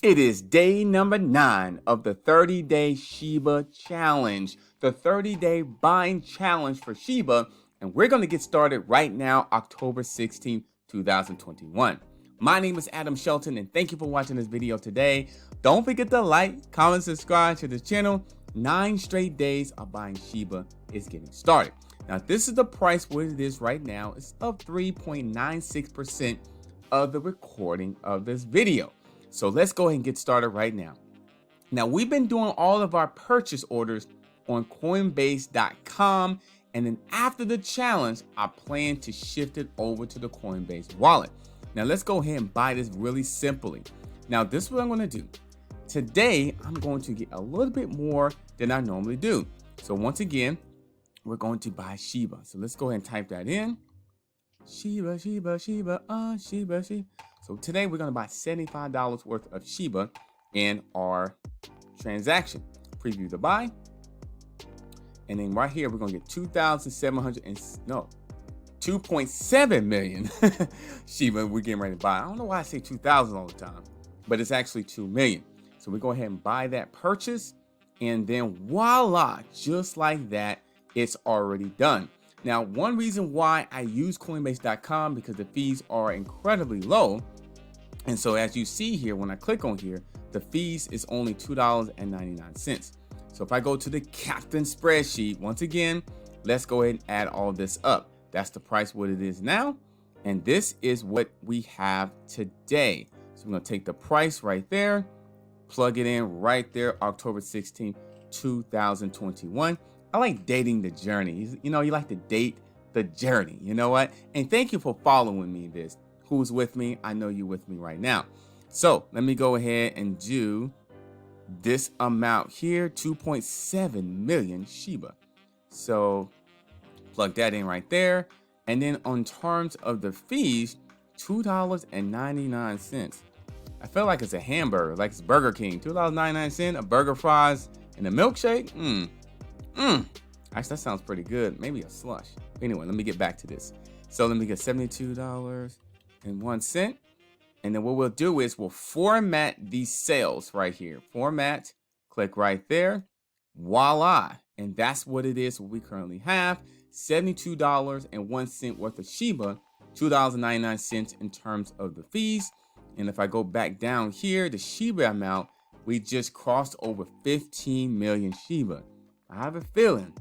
It is day number 9 of the 30-day Shiba challenge, the 30-day buying challenge for Shiba, and we're going to get started right now, October 16, 2021. My name is Adam Shelton, and thank you for watching this video today. Don't forget to like, comment, subscribe to the channel. 9 straight days of buying Shiba is getting started. Now, this is the price where it is right now. It's up 3.96% of the recording of this video. So let's go ahead and get started right now. Now, we've been doing all of our purchase orders on Coinbase.com, and then after the challenge, I plan to shift it over to the Coinbase wallet. Now, let's go ahead and buy this really simply. Now, this is what I'm going to do. Today, I'm going to get a little bit more than I normally do. So once again, we're going to buy Shiba. So let's go ahead and type that in. Shiba, Shiba, Shiba, Shiba, Shiba. So today we're going to buy $75 worth of Shiba in our transaction. Preview the buy. And then right here, we're going to get 2.7 million Shiba we're getting ready to buy. I don't know why I say 2,000 all the time, but it's actually 2 million. So we go ahead and buy that purchase. And then voila, just like that, it's already done. Now, one reason why I use Coinbase.com because the fees are incredibly low. And so as you see here, when I click on here, the fees is only $2.99. So if I go to the Captain spreadsheet, once again, let's go ahead and add all this up. That's the price what it is now. And this is what we have today. So I'm going to take the price right there, plug it in right there, October 16, 2021. I like dating the journey. You know, you like to date the journey. You know what? And thank you for following me this. Who's with me? I know you're with me right now. So let me go ahead and do this amount here, 2.7 million Shiba. So plug that in right there. And then on terms of the fees, $2.99. I feel like it's a hamburger, like it's Burger King. $2.99, a burger, fries, and a milkshake. Actually, that sounds pretty good. Maybe a slush. Anyway, let me get back to this. So let me get $72.01. And then what we'll do is we'll format these sales right here. Format, click right there. Voila. And that's what it is. What we currently have. $72.01 worth of Shiba. $2.99 in terms of the fees. And if I go back down here, the Shiba amount, we just crossed over 15 million Shiba. I have a feeling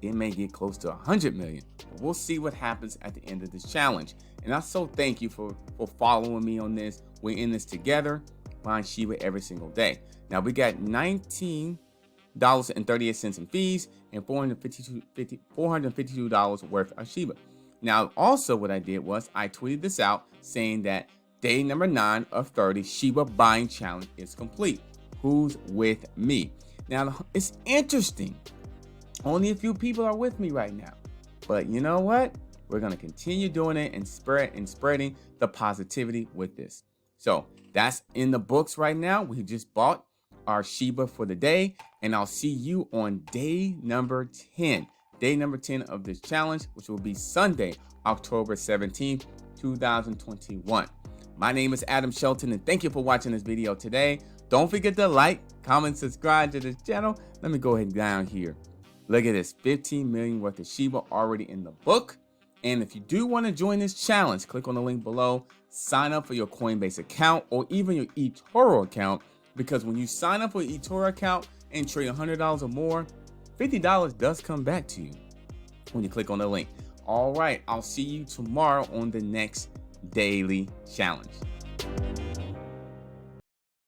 it may get close to 100 million. But we'll see what happens at the end of this challenge. And I so thank you for following me on this. We're in this together, buying Shiba every single day. Now we got $19.38 in fees and $452 worth of Shiba. Now also what I did was I tweeted this out saying that day number 9 of 30 Shiba buying challenge is complete. Who's with me? Now, it's interesting. Only a few people are with me right now. But you know what? We're going to continue doing it and spreading the positivity with this. So that's in the books right now. We just bought our Shiba for the day. And I'll see you on day number 10. Day number 10 of this challenge, which will be Sunday, October 17th, 2021. My name is Adam Shelton, and thank you for watching this video today. Don't forget to like, comment, subscribe to this channel. Let me go ahead down here. Look at this, 15 million worth of Shiba already in the book. And if you do want to join this challenge, click on the link below. Sign up for your Coinbase account or even your eToro account. Because when you sign up for your eToro account and trade $100 or more, $50 does come back to you when you click on the link. All right, I'll see you tomorrow on the next daily challenge.